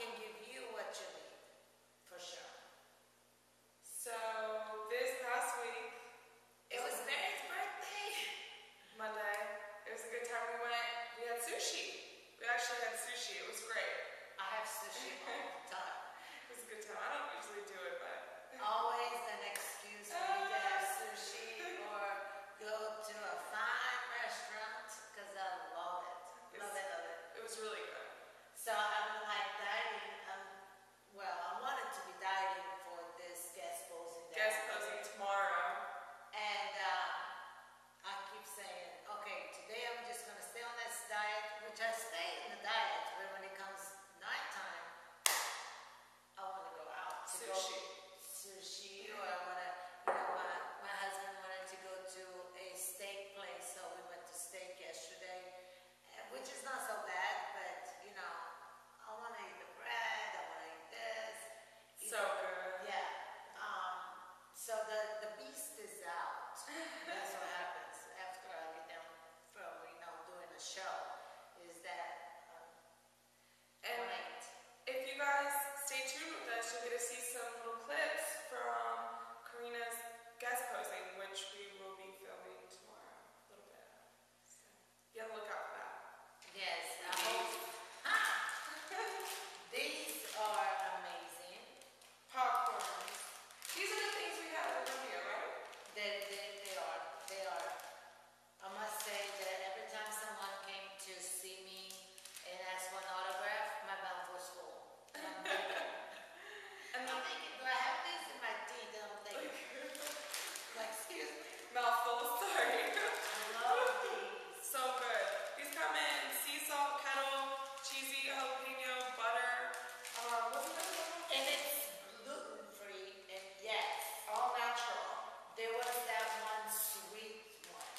can give you what you need, for sure. So this past week, it was Mary's birthday. Monday. It was a good time. We had sushi. We actually had sushi. It was great. I have sushi all the time. It was a good time. I don't usually do it, but always an excuse for me to have sushi or go to a fine restaurant because I love it. Love it. It was really good. So I'm like dieting. Well, I wanted to be dieting for this guest posing. Guest posing tomorrow. And I keep saying, okay, today I'm just going to stay on this diet, which I stay in the diet, but when it comes nighttime, I want to go out to sushi, or I want to, my husband wanted to go to a steak place, so we went to steak yesterday, which is not so bad, but, I want to eat the bread, I want to eat this. So good. Yeah. So the beast is out. That's what happens after I get down from, doing a show, is that and if you guys stay tuned with us, you'll get to see some little clips from Karina's guest posing, which we will be filming tomorrow a little bit. So be on the lookout for that. Yes, I hope. These are amazing. Popcorns. These are the things we have at the rodeo, right? They are. I must say that every time someone came to see me and asked for an autograph, my mouth was full. And I'm thinking, do I have this in my teeth? And I'm thinking, excuse me. Mouthful, sorry. I love these. So good. These come in sea salt, kettle, cheesy, jalapeno, butter. Wasn't that one? And it's gluten-free, and yes. All natural. There was that one sweet one.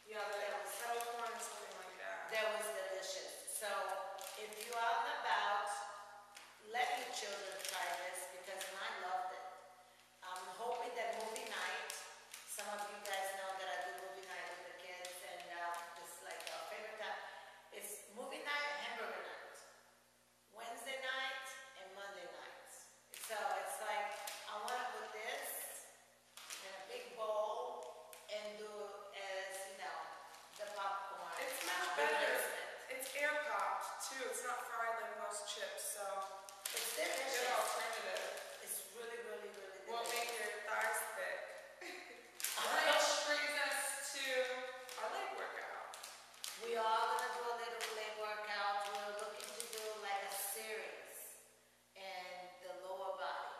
Yeah, that was kettle corn or something like that. That was delicious. So if you're out and about, let your children try this because I loved it. I'm hoping that movie night, some of you guys know that I do movie night with the kids, and it's like our favorite time. It's movie night, hamburger night, Wednesday night, and Monday nights. So it's like, I want to put this in a big bowl and do as, the popcorn. It smells better. It's air popped too. It's not fried like most chips, so It's it's a delicious. good alternative. It's really, really, really delicious. Won't make your thighs thick. Which brings us to our leg workout. We are going to do a little leg workout. We're looking to do like a series in the lower body.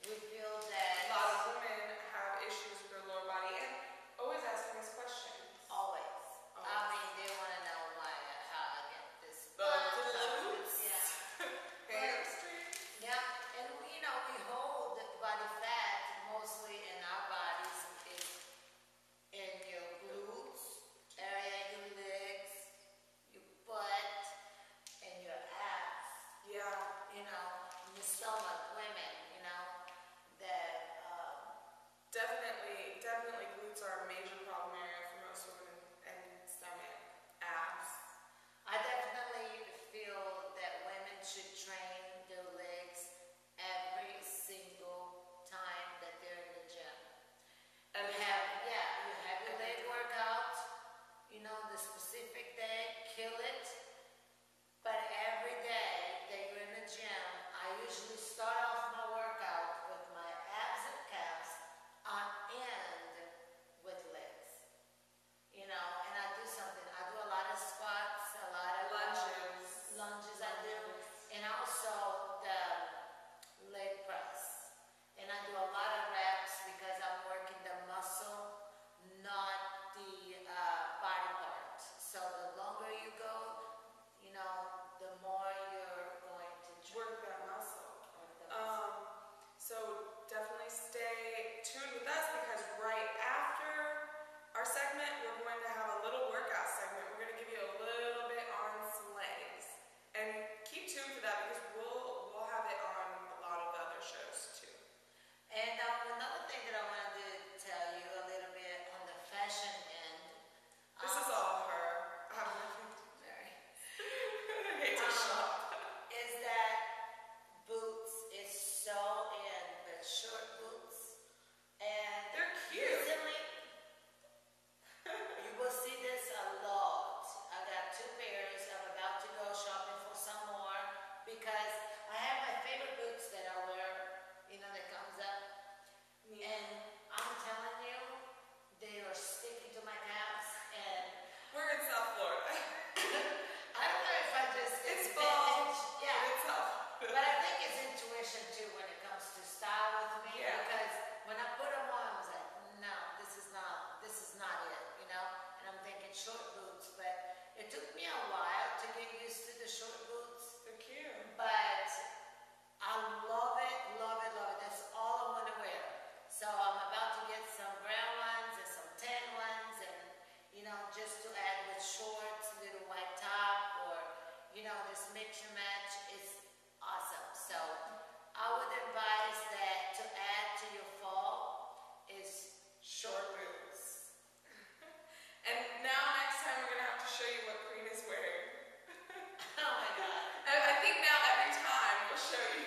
We feel that A lot of women have issues with their lower body and always asking us questions. always. I mean, they want to know how I get this. The glutes. Yeah. Hamstrings. Yeah, and we hold body fat mostly in our bodies is in your glutes, area in your legs, your butt, and your abs. Yeah. Your stomach, women, that Definitely glutes are a major problem area for most women, and stomach, abs. I definitely feel that women should train their legs every single time that they're in the gym. You have your leg workout, the specific day, kill it. But every day that you're in the gym, I usually start off my workout with my abs and calves on I have my favorite boots that I wear, that comes up. Yeah. And I'm telling you, they are sticking to my calves. And We're in South Florida. I don't know if I just It's fall. vintage. Yeah. It's South. But I think it's intuition too when it comes to style with me. Yeah. Because when I put them on, I was like, no, this is not it, And I'm thinking short boots, but it took me a while to get used to the short boots. They're cute. But I love it, love it, love it. That's all I want to wear. So I'm about to get some brown ones and some tan ones, and just to add with shorts, little white top, or this mix and match is awesome. So I would advise that to add to your fall is short boots. And now next time we're gonna have to show you what Karina's wearing. Oh my God. And I think now every time we'll show you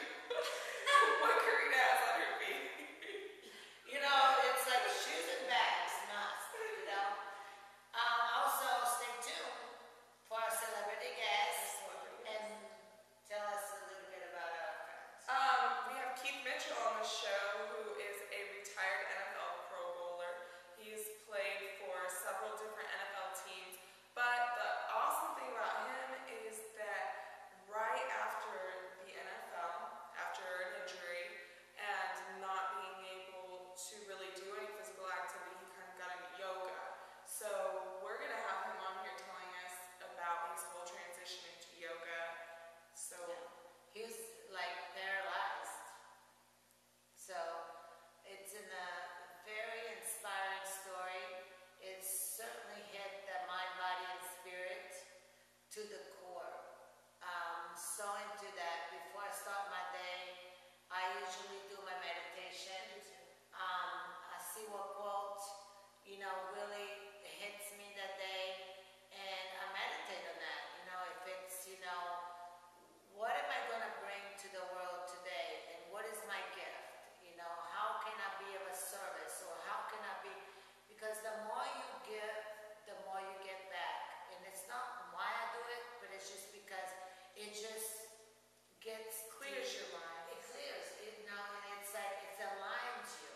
what Karina has on her feet. It's like shoes and bags, Also, stay tuned for our celebrity guest and tell us a little bit about our friends. We have Keith Mitchell on the show, who is a retired NFL Pro Bowler. He's played for several different NFL teams, but the awesome thing about him is that right after the NFL, after an injury and not being able to really do any physical activity, he kind of got into yoga. So we're going to have him on here telling us about his whole transition into yoga. So He was like paralyzed. So it's a very inspiring story. It certainly hit the mind, body, and spirit to the core. So into that. Before I start my day, I usually do my meditation. I see what quote, really hits me that day, and I meditate on that. If it's, what am I going to bring to the world today, and what is my gift? How can I be of a service, or how can I be, because the more you give, the more you get back. And it's not why I do it, but it's just because it just clears your mind. It clears, and it's like it aligns you.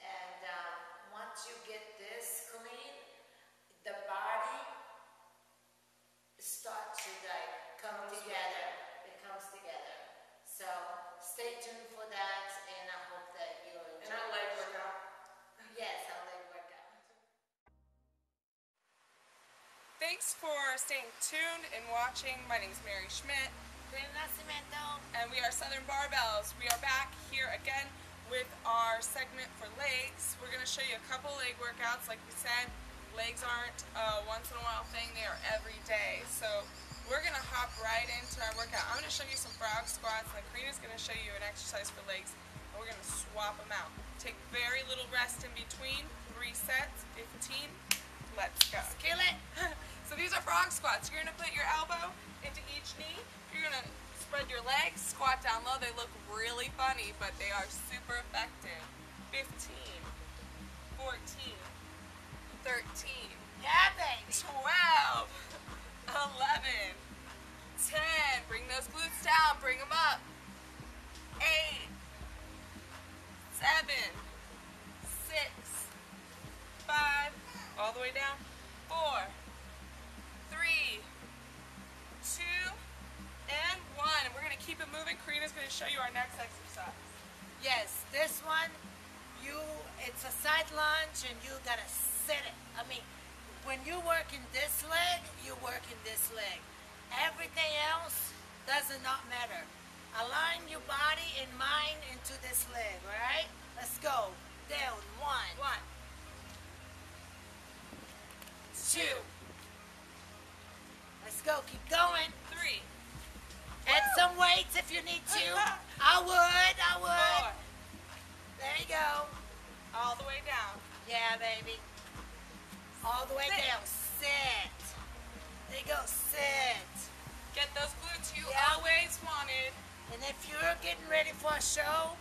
And once you get this clean, the body starts to come together. It comes together. So stay tuned for that, and I hope that you'll enjoy. And our leg workout. Yes, our leg workout. Thanks for staying tuned and watching. My name is Mary Schmitt. Karina Nascimento. And we are Southern Barbells. We are back here again with our segment for legs. We're going to show you a couple leg workouts. Like we said, legs aren't a once in a while thing, they are every day. So we're going to hop right into our workout. I'm going to show you some frog squats, and Karina's going to show you an exercise for legs, and we're going to swap them out. Take very little rest in between, 3 sets, 15. Let's go. Kill it. So these are frog squats. You're going to put your elbow into each knee. You're going to spread your legs, squat down low. They look really funny, but they are super effective. 15, 14, 13, Yeah, baby. 12, 11, 10. Bring those glutes down. Bring them up. 8, 7, 6, 5. All the way down. 4, 3, 2, and 1. And we're going to keep it moving. Karina's going to show you our next exercise. Yes, this one, it's a side lunge, and you gotta sit it. I mean, when you work in this leg, you work in this leg. Everything else does not matter. Align your body and mind into this leg, all right? Let's go. Down. 1, 2. Let's go. Keep going. 3. Add some weights if you need to. I would. 4. There you go. All the way down. Yeah, baby. All the way Sit. down. Sit. There you go. Sit. Get those glutes you Yeah. always wanted. And if you're getting ready for a show,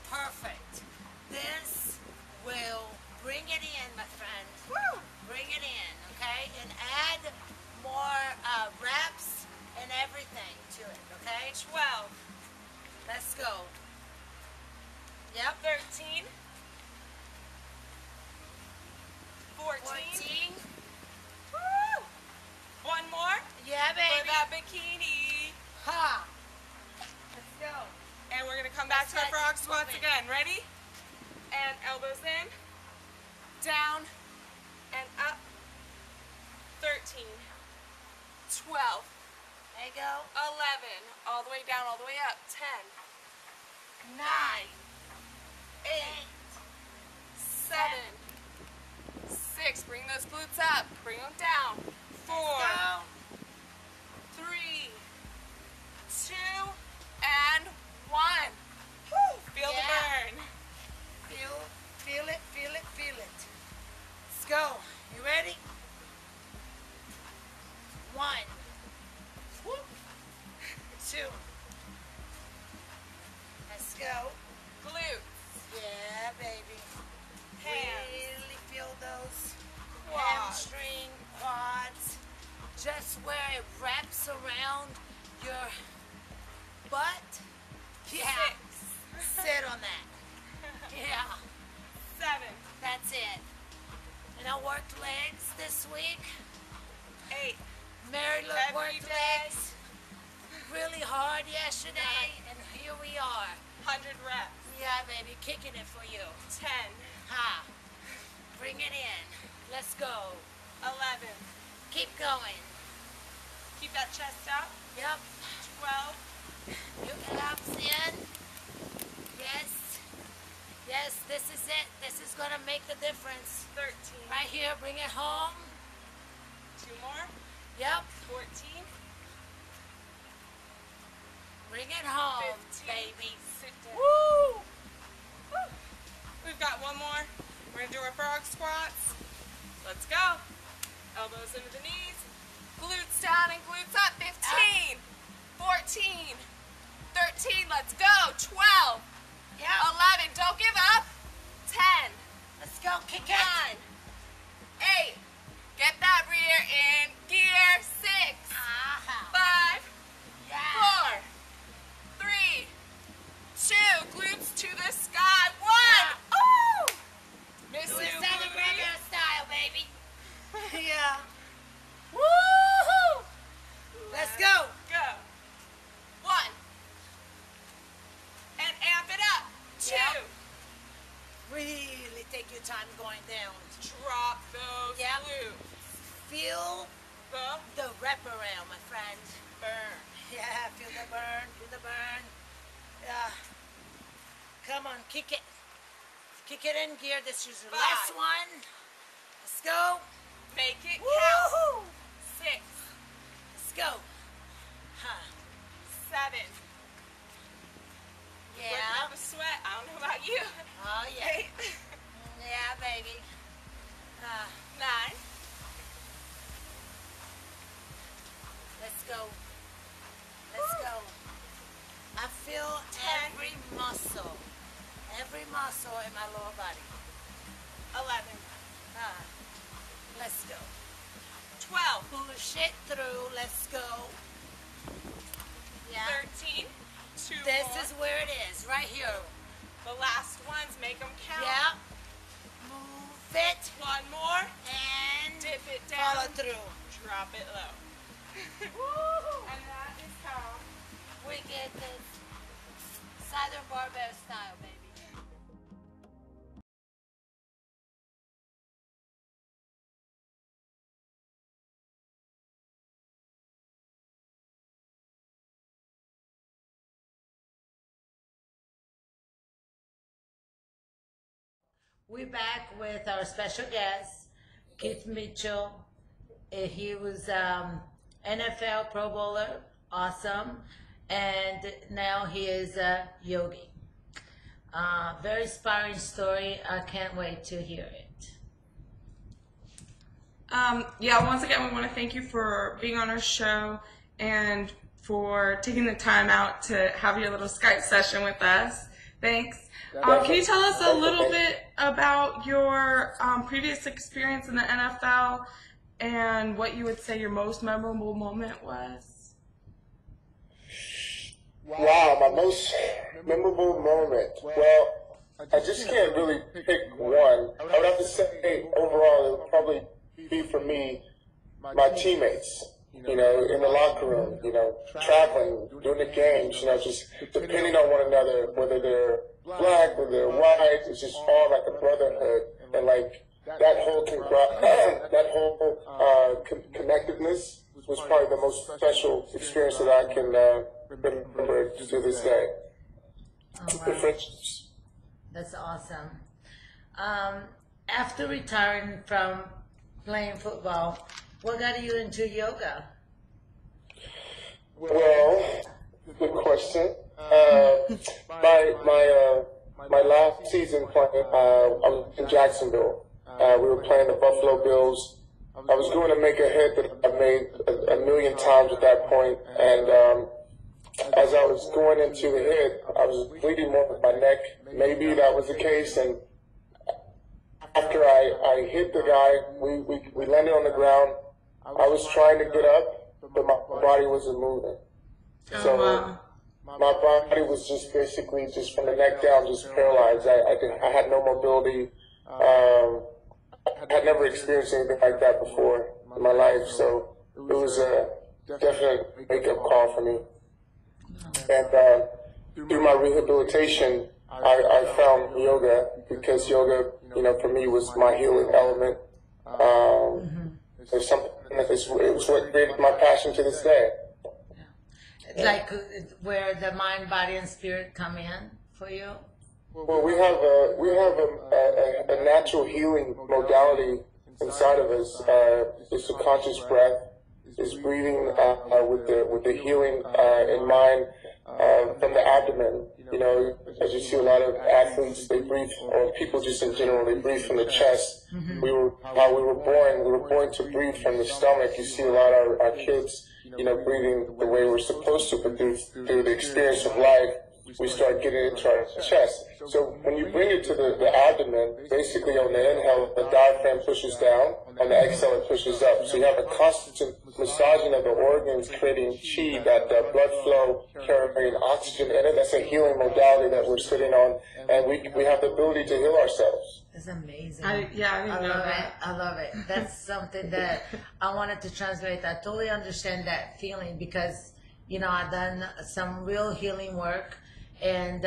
perfect. This will bring it in, my friend. Woo! Bring it in, okay? And add more reps and everything to it, okay? 12. Let's go. Yep. 13. 14. Woo! One more. Yeah, For baby. that bikini. Ha. Let's go. And we're going to come back to our frog squats again. Ready? And elbows in, down, and up. 13, 12, There you go. 11, all the way down, all the way up. 10, 9, 8, 7, 6. Bring those glutes up. Bring them down. 4, 3, 2, and 1. Woo! Feel the burn. Feel it, feel it, feel it. Let's go. You ready? 1. Whoop. 2. Let's go. Glutes. Yeah, baby. Hands. Really feel those Quads. hamstring, quads. Just where it wraps around your butt. Yeah. 6, Sit on that. Yeah. 7, That's it. And I worked legs this week. 8, Mary Lou Every worked day. legs really hard yesterday, and here we are. 100 reps. Yeah, baby, kicking it for you. 10, Ha. Bring it in. Let's go. 11. Keep going. Keep that chest out. Yep. 12, Your abs in. Yes. Yes, this is it. This is going to make the difference. 13. Right here, bring it home. 2 more. Yep. 14. Bring it home, 15. baby. Sit down. Woo! Woo. We've got one more. We're going to do our frog squats. Let's go. Elbows into the knees. Glutes down and glutes up. 15. 14. 13. Let's go. 12. Yep. 11. Don't give up. 10. Let's go. Kick it. 9. 8. Get that rear in gear. 6. Aha. 5. Yeah. 4. 3. 2. Glutes to the sky. 1. Ooh! Miss Do it you, Southern booty. Barbell style, baby. Yeah. Woo-hoo! Let's go. Go. 1. And amp it up. 2. Yep. Really take your time going down. Drop those Yep. glutes. Feel The the wraparound, my friend. burn. Yeah, feel the burn, feel the burn. Yeah. Come on, kick it. Kick it in gear. This is your 5. last one. Let's go. Make it count. Woo-hoo! 6. Let's go. Huh. 7. Yeah. Working up a sweat. I don't know about you. Oh, yeah. 8. Yeah, baby. 9. Let's go. Let's go. I feel 10. every muscle in my lower body. 11. Let's go. 12. Push it through. Let's go. Yeah. 13. 2 This more. is where it is, right here. The last ones, make them count. Yeah. Move it 1 more. and Dip it down. follow through. Drop it low. Woo! And that is how We get this Southern Barbell style, baby. We're back with our special guest, Keith Mitchell. He was NFL Pro Bowler, awesome, and now he is a yogi. Very inspiring story. I can't wait to hear it. Yeah, once again, we want to thank you for being on our show and for taking the time out to have your little Skype session with us. Thanks. Can you tell us a little bit about your previous experience in the NFL and what you would say your most memorable moment was? Wow, my most memorable moment. Well, I just can't really pick one. I would have to say overall it would probably be for me my teammates. You know, in the locker room, you know, traveling, doing the games, you know, just depending on one another, whether they're black, whether they're white, it's just all like a brotherhood. And like that whole connectiveness was probably the most special experience that I can remember to this day. Oh, The wow. friendships. That's awesome. After retiring from playing football, what got you into yoga? Well, good question. My last season playing, I was in Jacksonville. We were playing the Buffalo Bills. I was going to make a hit that I made a million times at that point, and as I was going into the hit, I was bleeding more with my neck. Maybe that was the case, and after I hit the guy, we landed on the ground. I was trying to get up, but my body wasn't moving. So my body was just basically just from the neck down, just paralyzed. I had no mobility. I had never experienced anything like that before in my life, so it was a definite wake-up call for me. And through my rehabilitation, I found yoga because yoga, you know, for me was my healing element. It's something that it was what created my passion to this day. Like where the mind, body, and spirit come in for you? Well, we have a natural healing modality inside of us. It's the conscious breath. It's breathing with the healing in mind from the abdomen. You know, as you see a lot of athletes, they breathe, or people just in general, they breathe from the chest. While we were born to breathe from the stomach. You see a lot of our kids, you know, breathing the way we're supposed to, but through the experience of life, we start getting into our chest. So when you bring it to the abdomen, basically on the inhale, the diaphragm pushes down, on the exhale, it pushes up. So you have a constant massaging of the organs, creating chi, that blood flow, carrying oxygen in it. That's a healing modality that we're sitting on, and we have the ability to heal ourselves. It's amazing. I didn't know that. I love it. That's something that I wanted to translate. I totally understand that feeling because, you know, I've done some real healing work, and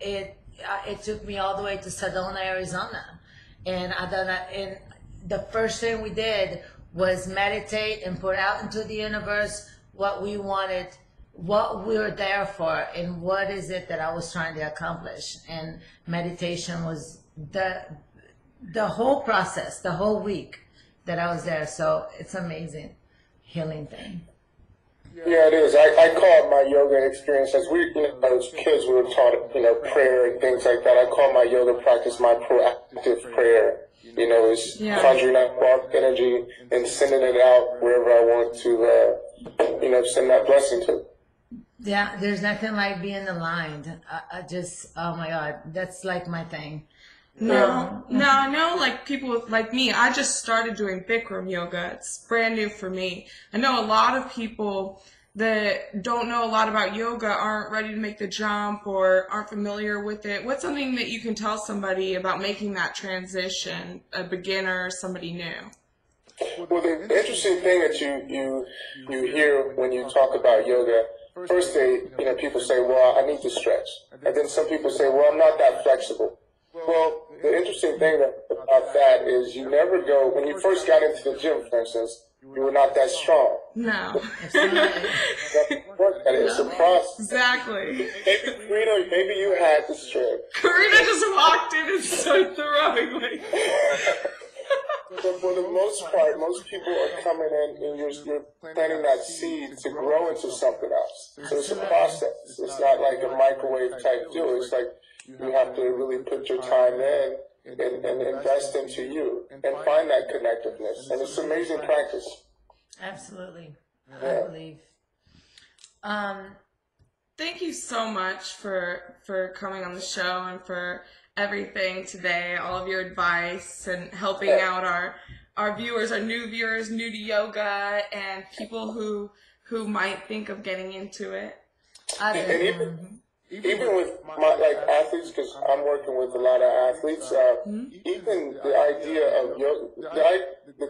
it took me all the way to Sedona, Arizona, and I done that. And the first thing we did was meditate and put out into the universe what we wanted, what we were there for, and what is it that I was trying to accomplish. And meditation was the whole process, the whole week that I was there. So it's amazing healing thing. Yeah, it is. I call it my yoga experience. As as kids, we were taught, you know, prayer and things like that. I call my yoga practice my proactive prayer. You know, it's conjuring up dark energy and sending it out wherever I want to, you know, send that blessing to. Yeah, there's nothing like being aligned. I just, oh my God, that's like my thing. No, I know, like, people like me, I just started doing Bikram yoga. It's brand new for me. I know a lot of people that don't know a lot about yoga aren't ready to make the jump or aren't familiar with it. What's something that you can tell somebody about making that transition, a beginner or somebody new? Well, the interesting thing that you hear when you talk about yoga, first people say, well, I need to stretch. And then some people say, well, I'm not that flexible. Well, the interesting thing about that is you never go, when you first got into the gym, for instance, you were not that strong. No. It's a process. Exactly. Maybe, Karina, maybe you had the strength. Karina just walked in and started throwing me. But for the most part, most people are coming in and you're planting that seed to grow into something else. So it's a process. It's not like a microwave type deal. It's like you have to really put your time in and invest into you and find that connectiveness. And it's amazing practice. Absolutely. Yeah. I believe. Thank you so much for coming on the show and for everything today, all of your advice and helping out our viewers, our new viewers, new to yoga, and people who might think of getting into it. And even with my like athletes, because I'm working with a lot of athletes, even the idea of yoga,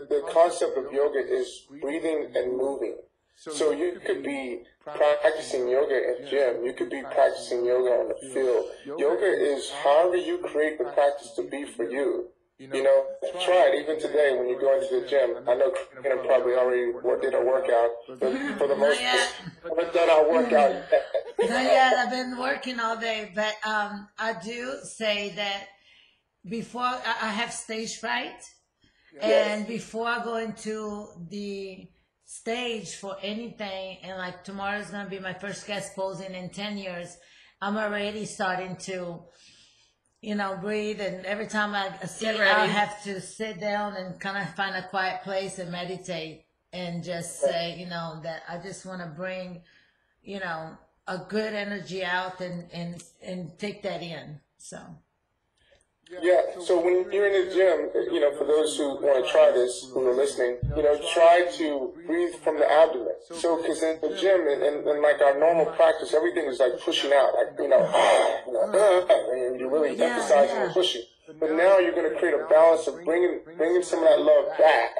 the concept of yoga is breathing and moving. So you could be practicing yoga in gym, you could be practicing yoga on the field. Yoga is however you create the practice to be for you. You know, try it even today when you go into the gym. I know Karina probably already did a workout, but for the most part, I haven't done our workout yet. Not yet. I've been working all day, but I do say that before I have stage fright, and before I go into the stage for anything, and like tomorrow is gonna be my first guest posing in 10 years, I'm already starting to, you know, breathe, and every time I see it, I have to sit down and kind of find a quiet place and meditate and just say, you know, that I just want to bring, you know, a good energy out and take that in. So. Yeah, so when you're in the gym, you know, for those who want to try this, who are listening, you know, try to breathe from the abdomen. So, because in the gym, and like our normal practice, everything is like pushing out, like, you know, and you're really emphasizing the pushing. But now you're going to create a balance of bringing some of that love back.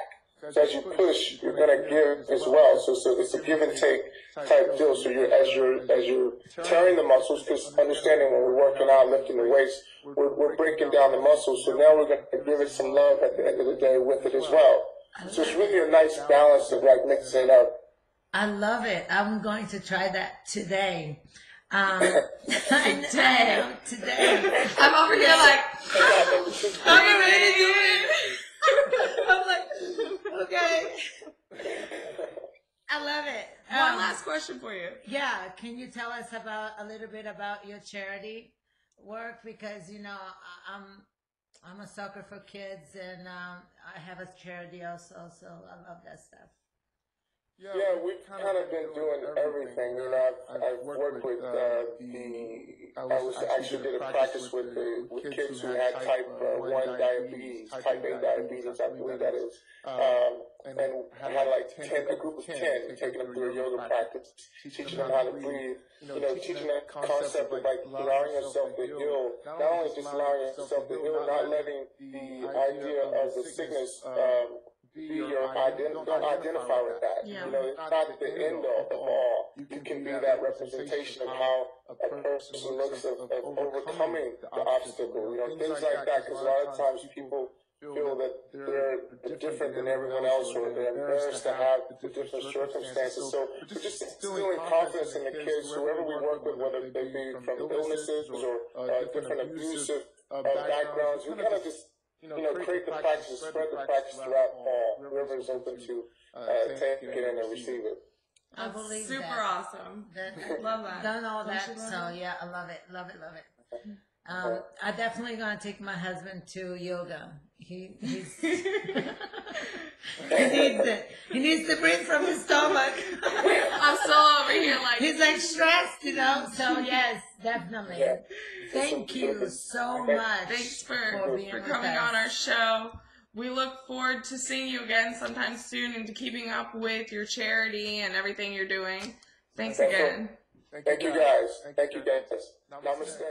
So as you push, you're going to give as well. So it's a give and take type deal. So as you're tearing the muscles, because understanding when we're working out, lifting the weights, we're breaking down the muscles. So now we're going to give it some love at the end of the day with it as well. So it's really a nice balance of like mixing it up. I love it. I'm going to try that today. Today. I'm over here like, I'm ready to do it. I'm like, okay. I love it. One last question for you. Yeah, can you tell us a little bit about your charity work? Because you know, I'm a sucker for kids, and I have a charity also, so I love that stuff. Yeah, we've kind of been doing everything. You know, I've worked with I actually did a practice with kids who had type 1 diabetes, type A diabetes, I believe that is. And I had like a group of 10, taking them through a yoga practice, teaching them how to breathe, you know, teaching that concept of like allowing yourself to heal, not only just allowing yourself to heal, not letting the idea of the sickness be your don't identify with that. You know, it's not the end all of all. You can be that representation of how a person looks of overcoming the obstacle, you know, things like that, because a lot of times people feel that they're different than everyone else, or they're embarrassed to have the different circumstances. So just instilling confidence in the kids, whoever we work with, whether they be from illnesses or different abusive backgrounds, we kind of just, you know, create the practice, spread the practice throughout all. Whoever is open to take it in and receive it. I believe super that. awesome. Love that. Done all that, so yeah, I love it, love it, love it. I'm definitely gonna take my husband to yoga. He's he needs it. He needs to breathe from his stomach. I'm still over here like he's like stressed, you know. So yes, definitely. Yeah. Thank you so much. Thanks for coming on our show. We look forward to seeing you again sometime soon and to keeping up with your charity and everything you're doing. Thanks again. Thank you guys. Thank you guys. Namaste.